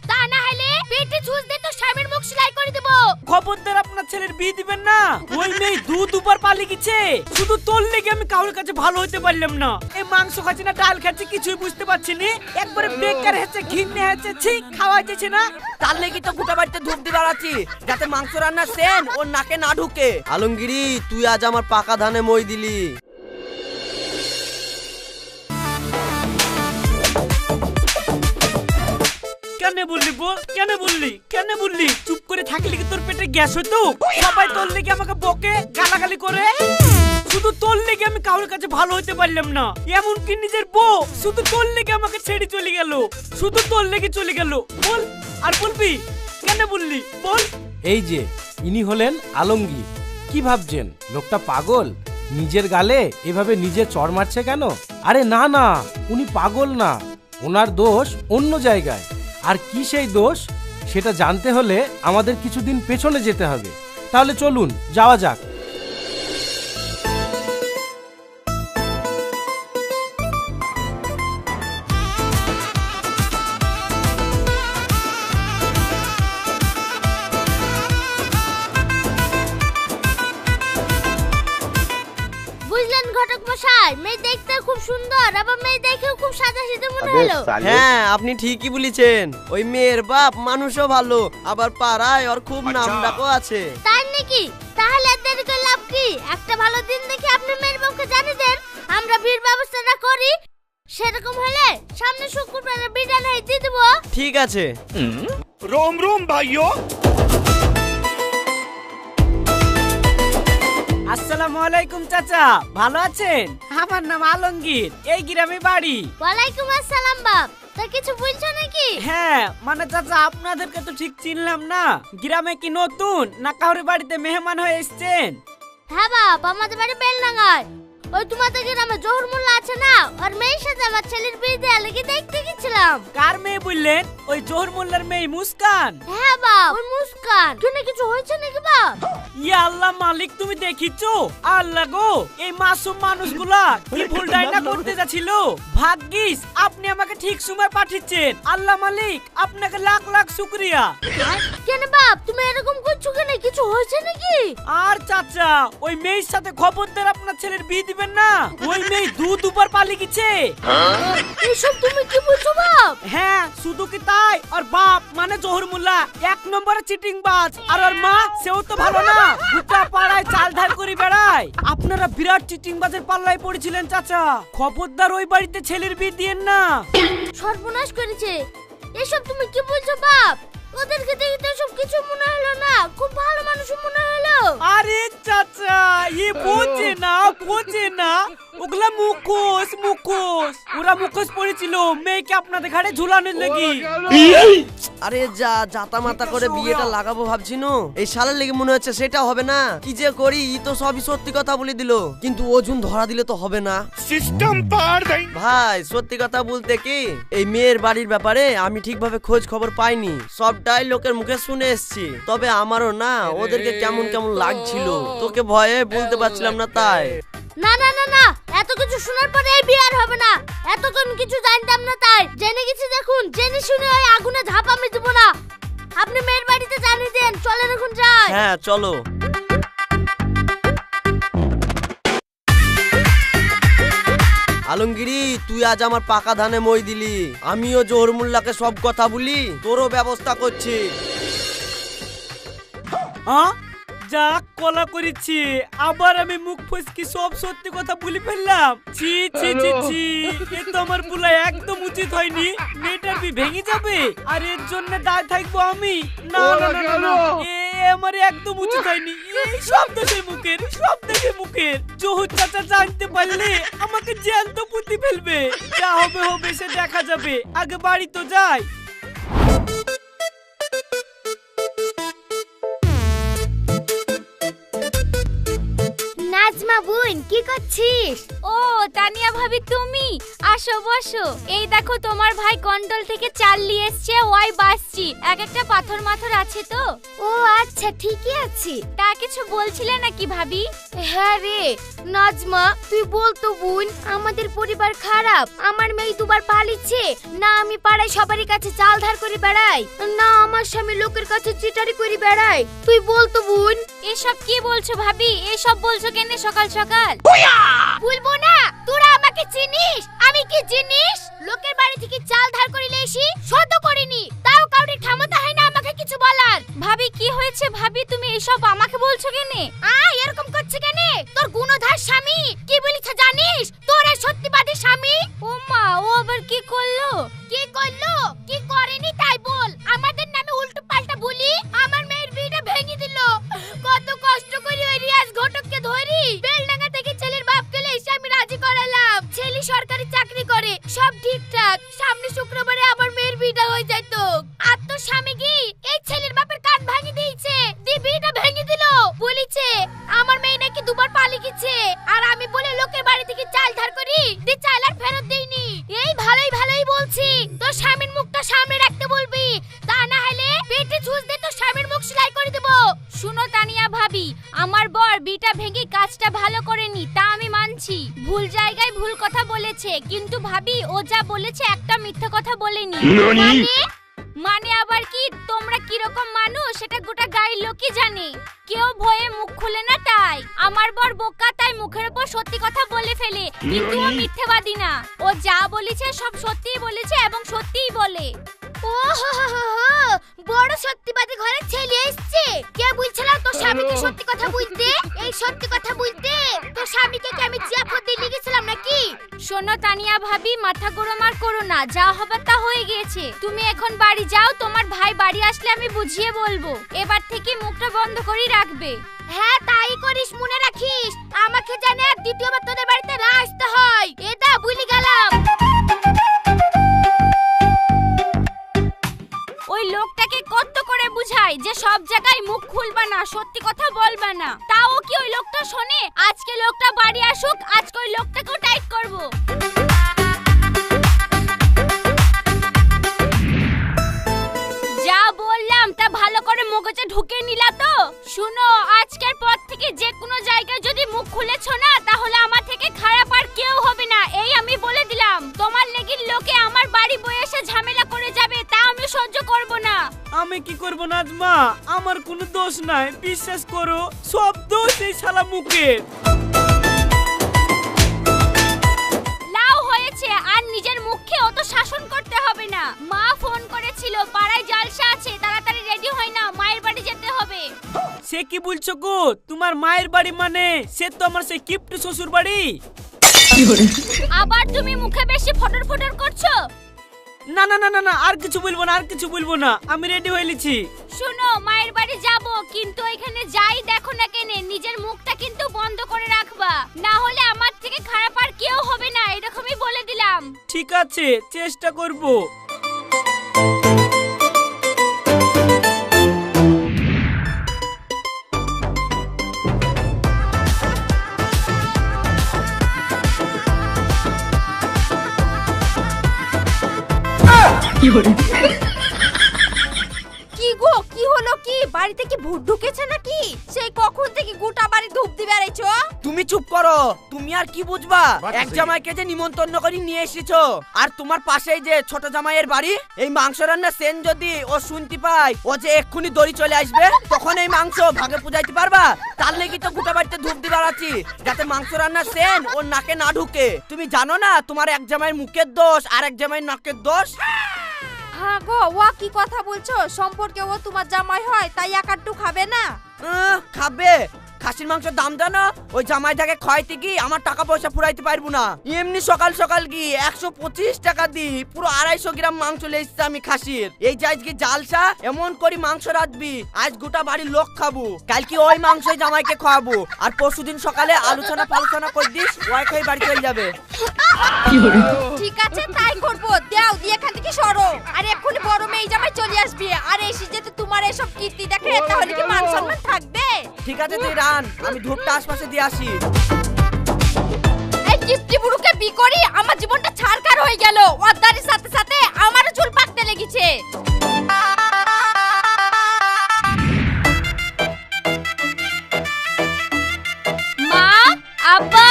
তা না হলে পেটে ছুঁচ দিয়ে তো স্বামীর মুখ সেলাই করে দেব। খবরদার আপনার ছেলের বিয়ে দিবেন না। ওই মেয়ে দুবার পালিয়ে গেছে। শুধু তোর লেগে আমি কারোর কাছে ভালো হতে পারলাম না। এই মাংস খাচ্ছি না ডাল খাচ্ছি কিছুই বুঝতে পারছি না। একবারে বেকার হচ্ছে ঘিন্নে হচ্ছে ঠিক খাওয়া যাচ্ছে না। তার লেগে তো গোটা বাড়িতে ধূপ দিয়ে বেড়াচ্ছি যাতে মাংস রান্নার সেন ওর নাকে না ঢুকে। আলমগিরি তুই আজ আমার পাকা ধানে মই দিলি। কেন বললি চুপ করে থাকলে কি তোর পেটে গ্যাস হতো? সবাই তোর লেগে আমাকে বকে গালাগালি করে। শুধু তোর লেগে আমি কারোর কাছে ভালো হতে পারলাম না। এমনকি নিজের বউ শুধু তোর লেগে আমাকে ছেড়ে চলে গেল। শুধু তোর লেগে চলে গেল। বল আর বলবি কেন বললি বল। এই যে ইনি হলেন আলমগীর। কি ভাবছেন লোকটা পাগল? নিজের গালে এভাবে নিজে চড় মারছে কেন? আরে না না, উনি পাগল না, ওনার দোষ অন্য জায়গায়। আর কি সেই দোষ সেটা জানতে হলে আমাদের কিছুদিন পেছনে যেতে হবে। তাহলে চলুন যাওয়া যাক। বুঝলেন ঘটক মশাই, মেয়ে দেখতে খুব সুন্দর, আবার মেয়ে দেখেও খুব সাদাসিধে মনে হলো। হ্যাঁ আপনি ঠিকই বলেছেন। ওই মেয়ের বাপ মানুষও ভালো, আবার পাড়ায় ওর খুব নাম ডাকও আছে। তাই নাকি? তাহলে আর দেরি করে লাভ কি? একটা ভালো দিন দেখে আপনি মেয়ের বউকে জানিয়ে দেন, আমরা বিয়ের ব্যবস্থাটা করি। সেরকম হলে সামনে শুক্রবারে বিদায় নাই দিয়ে দেবো। ঠিক আছে। रोम रोम भाइयों। আসসালামু আলাইকুম চাচা, ভালো আছেন? আমার নাম আলমগীর, এই গ্রামে বাড়ি। ওয়ালাইকুম আসসালাম বাপ। তা কিছু বলছো নাকি? হ্যাঁ মানে চাচা আপনাদেরকে তো ঠিক চিনলাম না। গ্রামে কি নতুন না কাউরে বাড়িতে মেহমান হয়ে এসেছেন? হ্যাঁ বাপ, আমাদের বাড়ি বেলডাঙ্গায়। ওই তোমাদের গ্রামে জহুর মোল্লা আছে না, আর মেয়ের সাথে আমার ছেলের বিয়ে দেওয়া লেগে দেখতে গেছিলাম। কার মেয়ে বললেন? ওই জহুর মোল্লার মেয়ে মুস্কান? হ্যাঁ বাপ, ওই মুস্কান। কেন কিছু হয়েছে নাকি বাপ? ইয়া আল্লাহ মালিক, তুমি দেখিছো? আল্লাহ গো, এই মাসুম মানুষগুলা কি ভুল ডাইনা করতে যাচ্ছিল। ভাগ্যিস আপনি আমাকে ঠিক সময় পাঠিয়েছেন। আল্লাহ মালিক আপনাকে লাখ লাখ শুকরিয়া। কেন বাপ তুমি এরকম করছো কেন? কিছু হয়েছে নাকি? আর চাচা ওই মেয়ের সাথে খবরদার আপনার ছেলের বিয়ে দিবেন না। ওই মেয়ে দুবার পালিয়ে গেছে। এসব তুমি কি বলছো বাপ? হ্যাঁ শুধু কি তাই, আর বাপ মানে জহুর মোল্লা এক নম্বরে চিটিং বাজ। আর ওর মা সেও তো ভালো না, গোটা পাড়ায় চাল ধার করে বেড়ায়। আপনারা বিরাট চিটিং বাজের পাল্লায় পড়েছিলেন চাচা। খবরদার ওই বাড়িতে ছেলের বিয়ে দিয়েন না। সর্বনাশ করেছে। এসব তুমি কি বলছো বাপ? ওদেরকে দেখে তো সব কিছু মনে হলো না, খুব ভালো মানুষ মনে হলো। আরে চাচা এ বোঝে না ওগুলা মুখোশ। ওরা মুখোশ পড়েছিল মেয়েকে আপনাদের ঘাড়ে ঝুলানোর লাগি। আরে যা জাতা মাতা করে বিয়েটা লাগাবো ভাবছি নো, এই সালের লেগে মনে হচ্ছে সেটা হবে না। কি যে করি, ই তো সবই সত্যি কথা বলে দিল, কিন্তু ওজন ধরা দিলে তো হবে না। सिस्टम पार नहीं। ভাই সত্যি কথা বলতে কি, এই মেয়ের বাড়ির ব্যাপারে আমি ঠিকভাবে খোঁজ খবর পাইনি, সবটাই লোকের মুখে শুনে এসেছি। তবে আমারও না ওদেরকে কেমন কেমন লাগছিল, তোকে ভয়ে বলতে পারছিলাম না তাই। না না না না, এত কিছু শোনার পরে এই বিয়ে আর হবে না। এতক্ষণ কিছু জানতাম না তাই জেনে গেছি। দেখুন জেনে শুনে ওই আগুনে ঝাঁপ আমি দেবো না। আপনি মেয়ের বাড়িতে জানিয়ে দেন। চলেন এখন যাই। হ্যাঁ চলো। আলমগিরি তুই আজ আমার পাকা ধানে মই দিলি। আমিও জোহর মোল্লাকে সব কথা বলি, তোরও ব্যবস্থা করছি। যা কলা করেছি, আবার আমি মুখ ফসকি সব সত্যি কথা বলে ফেললাম। ছি ছি ছি ছি, এ তো আমার পুলা একদম উচিত হয়নি। মেয়েটার বি ভেঙে যাবে আর এর জন্য দায় থাকবো আমি? না না না না, এ আমার একদম উচিত হয়নি। এই সব দেশে মুখের জহুর চাচা জানতে পারলে আমাকে জেল তো পুঁতে ফেলবে। যা হবে সে দেখা যাবে, আগে বাড়ি তো যাই। নাজমা বোন কি করছিস? ও তানিয়া ভাবি তুমি আসো বসো। এই দেখো তোমার ভাই কন্ট্রোল থেকে চাল নিয়ে এসছে, ওই বাসছি। এক একটা পাথর মাথর আছে তো। ও আচ্ছা ঠিকই আছে। তা কিছু বলছিলে নাকি ভাবি? হ্যাঁ রে নাজমা, তুই বলতো বোন, আমাদের পরিবার খারাপ। আমার মেয়ে দুবার পালিয়েছে না, আমি পাড়ায় সবারই কাছে চাল ধার করে বেড়াই, না আমার স্বামী লোকের কাছে চিটারি করে বেড়াই। তুই বলতো বোন। এসব কি বলছো ভাবি? এসব বলছো কেন সকাল সকাল? বলবো না? তোরা আমাকে চিনিস? আমি কি জিনিস? লোকের বাড়ি থেকে চাল ধার করে এসি, শত করিনি, তাও কাউরি ক্ষমতা হয় না আমাকে কিছু বলার। ভাবি কি হয়েছে ভাবি, তুমি এসব আমাকে বলছো কেন? এরকম করছে কেন? তোর গুণধর স্বামী কি বলেছে জানিস? তোর এই সত্যিবাদী স্বামী। ও মা, ও আবার কি করলো? কি করলো কি করেনি তাই বল। আমাদের নামে উল্টো পাল্টা বলি আমার মেয়ের বিয়েটা ভেঙে দিল। কত কষ্ট করে ওই রিয়াজ ঘটককে ধরি বেলডাঙ্গা থেকে ছেলের বাপকে এসে আমি রাজি করালাম। ছেলে সরকারি চাকরি করে, সব ঠিকঠাক। সামনে শুক্রবারে আমার মেয়ের বিয়েটা হয়ে যেত। আর তোর স্বামী কি এই ছেলের বাপের কান ভাঙি দিয়েছে, দি বিয়েটা ভেঙে দিল। বলিছে আমার মেয়ে নাকি দুবার পালিয়ে গেছে, আর আমি বলে লোকের বাড়ি থেকে চাল ধার করি, দি চাল আর ফেরত দেইনি। এই ভালোই বলছি, তোর স্বামীর মুখটা সামনে রাখতে বলবি, তা না হলে পেটে ছুঁচ দিয়ে তোর স্বামীর মুখ সেলাই করে দেব। শুনো তানিয়া ভাবি, আমার বর বিটা ভেঙে কাজটা ভালো করেনি, তা আমি মানছি। ভুল জায়গায় ভুল কথা বলেছে, কিন্তু ভাবি ও যা বলেছে একটা মিথ্যা কথা বলেনি। মানে আবার কি? তোমরা কিরকম মানুষ সেটা গোটা গায়ের লোকই জানে। কেউ ভয়ে মুখ খুলে না, তাই আমার বর বোকা, তাই মুখের উপর সত্যি কথা বলে ফেলে, কিন্তু ও মিথ্যেবাদী না। ও যা বলেছে সব সত্যিই বলেছে এবং সত্যিই বলে। ও হো হো হো হো, বড় সত্যিবাদী ঘরে ছেলে এসেছে। কে বলছিল তোর স্বামীকে সত্যি কথা বলতে? এই সত্যি কথা বলতে তোর স্বামীকে কি আমি জিয়াফত দিয়ে লিখেছিলাম নাকি? শোনো তানিয়া ভাবি, মাথা গরম আর করো না, যা হবে তা হয়ে গিয়েছে। তুমি এখন বাড়ি যাও, তোমার ভাই বাড়ি আসলে আমি বুঝিয়ে বলবো। এবার থেকে মুখটা বন্ধ করে রাখবে। হ্যাঁ তাই করিস, মনে রাখিস আমাকে জানে আর দ্বিতীয়বার তোদের বাড়িতে না আসতে হয়। এটা ভুলে গেলাম। ওই লোকটাকে কত করে বুঝাই যে সব জায়গায় মুখ খুলবা না, সত্যি কথা বলবা না, তাও কি ওই লোকটা শোনে? আজকে লোকটা বাড়ি আসুক, আজকে ওই লোকটাকেও টাইট করব। যা বললাম তা ভালো করে মগজে ঢুকে নিলা তো? শুনো, আজকের পর থেকে যে কোনো জায়গায় যদি মুখ খুলেছো না, তাহলে আমার থেকে খারাপ আর কেউ হবে না, এই আমি বলে দিলাম। তোমার লেগির লোকে আমার বাড়ি বয়ে এসে ঝামেলা করে যাবে, তা আমি সহ্য করব না। আমি কি করব নাজমা? আমার কোনো দোষ নাই, বিশ্বাস করো, সব দোষ এই শালা মুখের। লাউ হয়েছে, আর নিজের মুখে অত শাসন করতে হবে না। মা ফোন করেছিল, পাড়ায় জলসা আছে, তাড়াতাড়ি রেডি হই না, মায়ের বাড়ি যেতে হবে। সে কি বলছো গো? তোমার মায়ের বাড়ি মানে সে তো আমার সেই কিপ্টু শ্বশুর বাড়ি। আবার তুমি মুখে বেশি ফটর ফটর করছো। না না না না না, আর কিছু বলবো না, আর কিছু বলবো না, আমি রেডি হয়ে লিছি। শুনো, মায়ের বাড়ি যাব, কিন্তু এখানে যাই দেখো না কেনে, নিজের মুখটা কিন্তু বন্ধ করে রাখবা, না হলে আমার থেকে খারাপ আর কেউ হবে না, এরকমই বলে দিলাম। ঠিক আছে, চেষ্টা করব। কি গো, কি হলো? কি বাড়িতে কি ভূত ঢুকেছে নাকি? সেই কখন থেকে গোটা বাড়ি ধূপ দিয়ে বেড়াইছো? তুমি চুপ করো, তুমি আর কি বুঝবা? এক জামাইকে যে নিমন্ত্রণ করে নিয়ে এসেছো, আর তোমার পাশেই যে ছোট জামাইয়ের বাড়ি, এই মাংস রান্না সেন যদি ও শুনতে পায়, ও যে এক্ষুনি দড়ি চলে আসবে, তখন এই মাংস ভাগে পুজাইতে পারবা? তার লেগে তো গোটা বাড়িতে ধূপ দিয়ে বেড়াচ্ছি, যাতে মাংস রান্নার সেন ওর নাকে না ঢুকে। তুমি জানো না তোমার এক জামাইয়ের মুখের দোষ আর এক জামাইয়ের নাকের দোষ? হ্যাঁ গো, ও কি কথা বলছো? সম্পর্কে ও তোমার জামাই হয়, তাই একাট্টু খাবে না? খাবে। খাসির মাংসের দাম জানো? ওই জামাইটাকে খাইতে কি আমার টাকা পয়সা ফুরাইতে পারবো না। এমনি সকাল সকাল কি 125 টাকা দি পুরো 250 গ্রাম মাংস লেইছে আমি খাসির। এই যে আজকে জালসা, এমন করি মাংস রাঁধবি আজ গোটা বাড়ির লোক খাবো, কালকে ওই মাংসই জামাইকে খাওয়াবো, আর পরশুদিন সকালে আলোচনা পালোচনা করে দিস, ওই খেয়ে বাড়ি চলে যাবে। ঠিক আছে, তাই করবো। দাও দিয়ে এখান থেকে সরো, আর এক্ষুনি বড় মেয়ে জামাই চলে আসবে, আর এসে যেতে তোমার এসব কীর্তি দেখে, তাহলে কি মান সম্মান থাকবে? ঠিক আছে তুই রান, আমি ধূপটা আশপাশে দিয়ে আসি। কিস্তি বুড়ুকে বি করি আমার জীবনটা ছারকার হয়ে গেল। ওর দাড়ির সাথে সাথে আমারও চুল পাকতে লেগেছে। মা, আব্বা।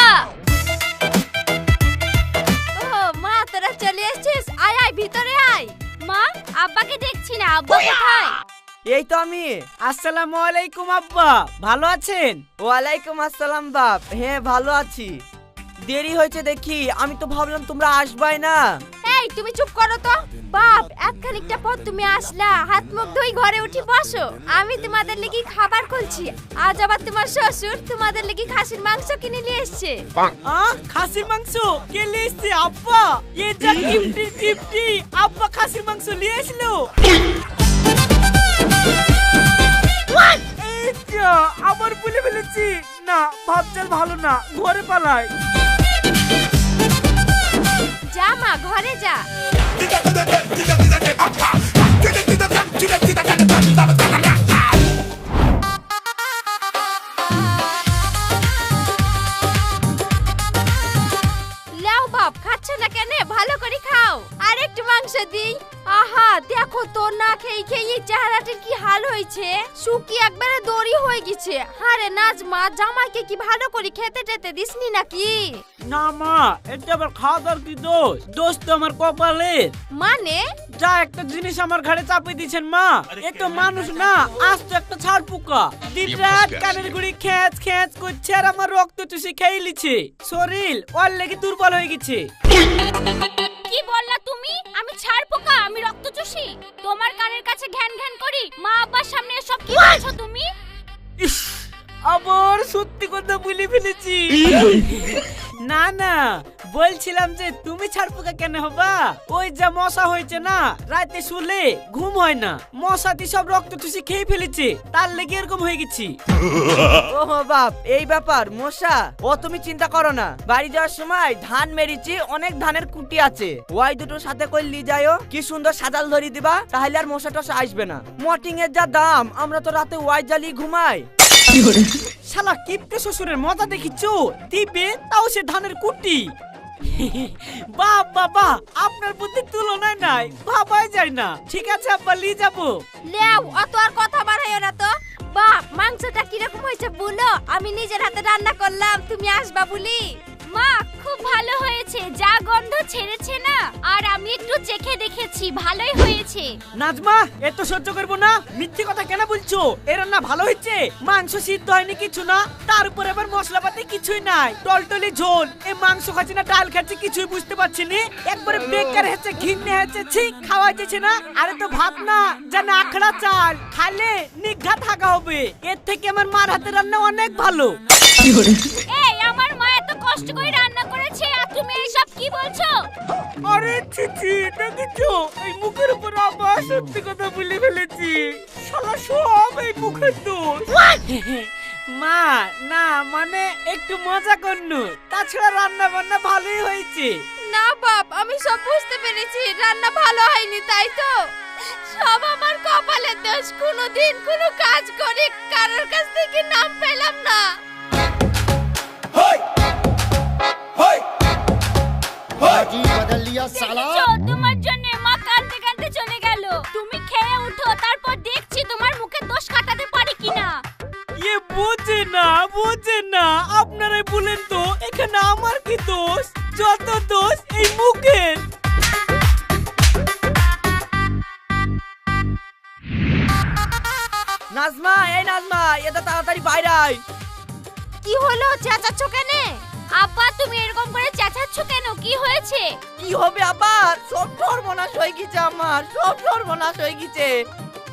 ও মা, তোরা চলে এসেছিস? আয় আয় ভিতরে আয়। মা, আব্বাকে দেখছি না, আব্বা কোথায়? এই তো আমি। আসসালামু আলাইকুম আব্বা, ভালো আছেন? ওয়ালাইকুম আসসালাম বাপ। হ্যাঁ ভালো আছি। দেরি হয়েছে দেখি, আমি তো ভাবলাম তোমরা আসবাই না। এই তুমি চুপ করো তো। বাপ, এক খানিকটা পর তুমি আসলা, হাত মুখ ধুই ঘরে উঠি বসো। আমি তোমাদের লাগি খাবার খুলছি। আজ আবার তোমার শ্বশুর তোমাদের লাগি খাসির মাংস কিনে নিয়ে এসেছে। খাসির মাংস কে নিয়ে এসছে আব্বা? এ যা টিপটি টিপটি, আব্বা খাসির মাংস নিয়ে আসলো। এই যা, আবার ভুলে ফেলেছি। না, ভাবচাল ভালো না, ঘরে পালাই। যা মা, ঘরে যা। লাও বাপ, খাচ্ছ না কেন? ভালো করে খাও। আর একটু মাংস দিই। আহা, দেখো তো না খেয়ে খেয়ে চেহারাটির কি হাল হয়েছে। শুকিয়ে একবারে দড়ি হয়ে গেছে। আরে নাজমা, জামাইকে কি ভালো করে খেতে টেতে দিসনি নাকি? না মা, এটা আবার খাওয়া দাওয়ার কি দোষ? দোষ তো আমার কপালের। মানে? যা একটা জিনিস আমার ঘাড়ে চাপিয়ে দিয়েছেন মা। এ তো মানুষ না, আজ তো একটা ছাড় পোকা। দিন রাত কানের গুড়ি খেঁচ খেঁচ করছে আর আমার রক্ত চুষে খেয়ে লিছে। শরীর ওর লেগে দুর্বল হয়ে গেছে। কি বললা তুমি? আমি ছাড় পোকা, আমি রক্ত চুষি? তোমার কানের কাছে ঘ্যান ঘ্যান করি, মা আব্বার সামনে এসব কি বলছো তুমি? ইস, আবার সত্যি কথা বলে ফেলেছি। না না, বলছিলাম যে তুমি ছাড় পোকা কেন হবা? ওই যা মশা হয়েছে না, রাতে শুলে ঘুম হয় না, মশাটি সব রক্ত চুষে খেয়ে ফেলেছে, তার লেগে এরকম হয়ে গেছি। ওহো বাপ, এই ব্যাপার। মশা ও তুমি চিন্তা করো না। বাড়ি যাওয়ার সময় ধান মেরেছি, অনেক ধানের কুটি আছে, ওই দুটো সাথে করে লি যাও। কি সুন্দর সাজাল ধরি দিবা, তাহলে আর মশা টশা আসবে না। মটিং এর যা দাম, আমরা তো রাতে ওয়াই জ্বালিয়ে ঘুমাই। শালা কিপটে শ্বশুরের মজা দেখিছো? দিবে তাও সে ধানের কুটি। বাহ বাবা, আপনার বুদ্ধি তুলনায় নাই, ভাবাই যায় না। ঠিক আছে আব্বা, নিয়ে যাবো। লেও, অত আর কথা বাড়াইও না তো। বাপ, মাংসটা কিরকম হয়েছে বলো? আমি নিজের হাতে রান্না করলাম, তুমি আসবা বলি। মা, খুব ভালো হয়েছে। যা গন্ধ ছেড়েছে না, আর আমি একটু চেখে দেখেছি, ভালোই হয়েছে। নাজমা, এত সহ্য করবো না। মিথ্যে কথা কেন বলছো? এর রান্না ভালো হয়েছে? মাংস সিদ্ধ হয়নি কিছু না, তার উপর আবার মশলাপাতি কিছুই নাই, টলটলি ঝোল। এই মাংস খাচ্ছি না ডাল খাচ্ছি কিছুই বুঝতে পারছি না। একবারে বেকার হয়েছে, ঘিন্নে হয়েছে, ছি, খাওয়া যাচ্ছে না। আরে তো ভাত না, যেন আখড়া চাল, খালে নিঘা থাকা হবে। এর থেকে আমার মার হাতের রান্না অনেক ভালো। এই, আমার মা এত কষ্ট করে রান্না করেছে, আর তুমি এইসব কি বলছো? আরে ছিছি, দেখেছো? এই মুখের উপর আবার সত্যি কথা বলে ফেলেছি। শালা সব এই মুখের দোষ। মা, না মানে একটু মজা করনু, তাছাড়া রান্না বান্না ভালোই হয়েছে। না বাপ, আমি সব বুঝতে পেরেছি, রান্না ভালো হয়নি, তাই তো? সব আমার কপালের দোষ। কোনোদিন কোনো কাজ করে কারোর কাছ থেকে নাম পেলাম না। দেখেছো, তোমার জন্য মা কাঁদতে কাঁদতে চলে গেল। তুমি খেয়ে উঠো, তারপর দেখছি তোমার মুখে দোষ কাটাতে পারি কিনা। এ বোঝে না, বোঝে না। আপনারাই বলেন তো, এখানে আমার কি দোষ? যত দোষ এই মুখের। নাজমা, এই নাজমা, এটা তাড়াতাড়ি বাইরে আয়। কি হলো, চেঁচাচ্ছ কেন? আব্বা, তুমি এরকম করে চেঁচাচ্ছ কেন? কি হয়েছে? কি হবে আবার? সব সর্বনাশ হয়ে গেছে আমার, সব সর্বনাশ হয়ে গেছে।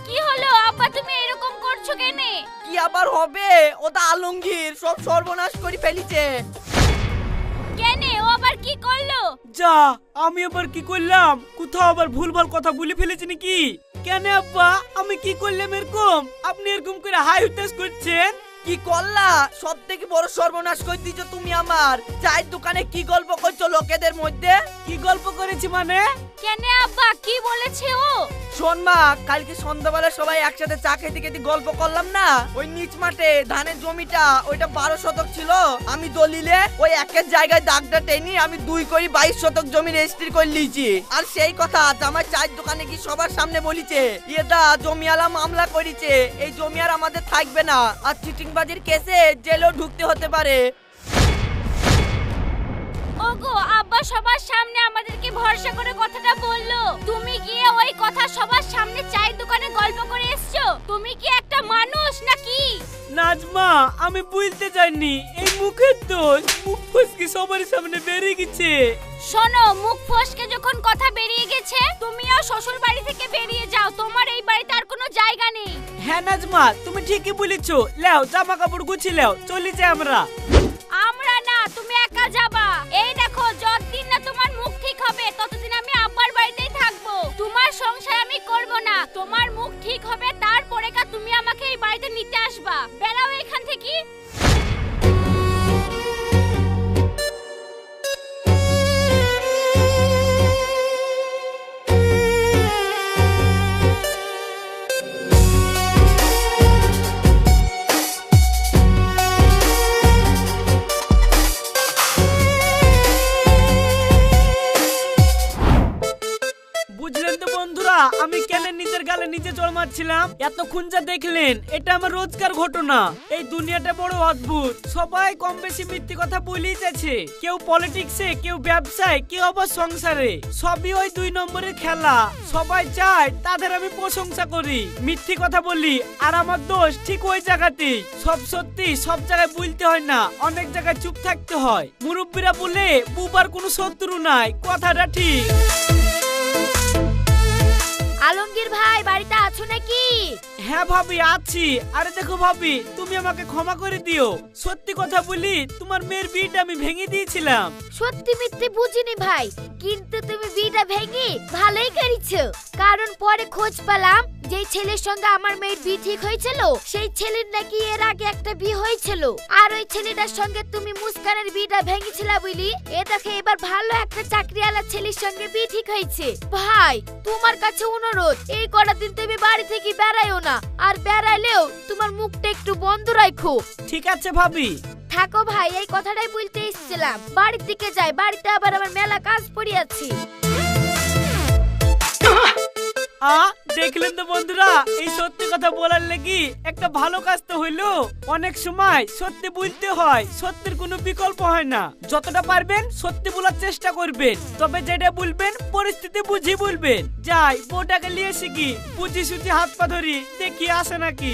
কি হলো আব্বা, তুমি এরকম করছো কেন? কি আবার হবে? ওটা আলমগীর সব সর্বনাশ করে ফেলিছে। কেন, ও আবার কি করলো? যা, আমি আবার কি করলাম? কোথাও আবার ভুলভাল কথা বলে ফেলেছি নাকি? কেন আব্বা, আমি কি করলাম এরকম? আপনি এরকম করে হাই হুতাশ করছেন? কি করলা? সব থেকে বড় সর্বনাশ করে দিছো তুমি আমার। চায়ের দোকানে কি গল্প করছো লোকেদের মধ্যে? কি গল্প করেছি মানে? কেন আব্বা কি বলেছে ও? শোন মা, কালকে সন্ধ্যাবেলা সবাই একসাথে চা খেতে খেতে গল্প করলাম না, ওই নিচ মাঠে ধানের জমিটা ওইটা 12 শতক ছিল। আমি দলিলে ওই একের জায়গায় দাগটা টেনি আমি 2 করে 22 শতক জমি রেজিস্ট্রি করে লিয়েছি। আর সেই কথা আমার চায়ের দোকানে কি সবার সামনে বলিছে, এটা জমিওয়ালা মামলা করেছে, এই জমি আর আমাদের থাকবে না, আর চিটিংবাজির কেসে জেলেও ঢুকতে হতে পারে। ওগো আব্বা সবার সামনে আমাদেরকে ভরসা করে কথাটা বললো, তুমি গিয়ে ওই কথা সবার সামনে চায়ের দোকানে গল্প করে এসছো? তুমি কি একটা মানুষ নাকি? নাজমা, আমি বুঝতে চাইনি, এই মুখের দোষ, মুখ ফসকে সবার সামনে বেরিয়ে গেছে। শোনো, মুখ ফসকে যখন কথা বেরিয়ে গেছে, তুমিও শ্বশুর বাড়ি থেকে বেরিয়ে যাও, তোমার এই বাড়িতে আর কোনো জায়গা নেই। হ্যাঁ নাজমা, তুমি ঠিকই বলেছো। লেও জামা কাপড় গুছিয়ে লেও, চলে যাই আমরা। আমরা না, তুমি একা যাবা। এই দেখো, যতদিন না তোমার মুখ ঠিক হবে ততদিন আমি আব্বার বাড়িতেই থাকবো। তোমার সংসার আমি করব না, তোমার মুখ ঠিক হবে তারপরে তুমি আমাকে এই বাড়িতে নিতে আসবা। বেরাও এখান থেকে। বুঝলেন তো বন্ধুরা, আমি কেন নিজের গালে নিজে চড় মারছিলাম? এতক্ষণ যা দেখলেন এটা আমার রোজকার ঘটনা। এই দুনিয়াটা বড় অদ্ভুত, সবাই কম বেশি মিথ্যে কথা বলেই যাচ্ছে। কেউ পলিটিক্সে, কেউ ব্যবসায়, কেউ আবার সংসারে। সবই ওই 2 নম্বরের খেলা। সবাই চায় তাদের আমি প্রশংসা করি, মিথ্যে কথা বলি, আর আমার দোষ ঠিক ওই জায়গাতেই। সব সত্যি সব জায়গায় বলতে হয় না, অনেক জায়গায় চুপ থাকতে হয়। মুরব্বীরা বলে বুবার কোনো শত্রু নাই, কথাটা ঠিক। আলমগীর ভাই বাড়িতে আছো নাকি? হ্যাঁ ভাবি, আছি। আরে দেখো ভাবি, তুমি আমাকে ক্ষমা করে দিও। সত্যি কথা বলি, তোমার মেয়ের বিয়েটা আমি ভেঙে দিয়েছিলাম। সত্যি মিথ্যে বুঝিনি ভাই, কিন্তু তুমি বিয়েটা ভেঙে ভালোই করেছো। কারণ পরে খোঁজ পেলাম যেই ছেলের সঙ্গে আমার মেয়ের বিয়ে ঠিক হয়েছিল, সেই ছেলের নাকি এর আগে একটা বিয়ে হয়েছিল। আর ওই ছেলেটার সঙ্গে তুমি মুস্কানের বিয়েটা ভেঙেছিলা বলি এ দেখে এবার ভালো একটা চাকরিওয়ালা ছেলের সঙ্গে বিয়ে ঠিক হয়েছে। ভাই তোমার কাছে অনুরোধ, এই কটা দিন তুমি বাড়ি থেকে বেড়াইও না, আর বেড়াইলেও তোমার মুখটা একটু বন্ধ রাখো। ঠিক আছে ভাবি। থাকো ভাই, এই কথাটাই বলতে এসেছিলাম। বাড়ির দিকে যাই, বাড়িতে আবার আমার মেলা কাজ পড়ে আছে। দেখলেন তো বন্ধুরা, এই সত্যি কথা বলার লাগি একটা ভালো কাজ তো হইলো। অনেক সময় সত্যি বলতে হয়, সত্যির কোনো বিকল্প হয় না। যতটা পারবেন সত্যি বলার চেষ্টা করবেন, তবে যেটা বলবেন পরিস্থিতি বুঝি বলবেন। যাই বউটাকে নিয়ে শিখি, বুঝি সুঝি হাত পা ধরি, দেখি আসে নাকি।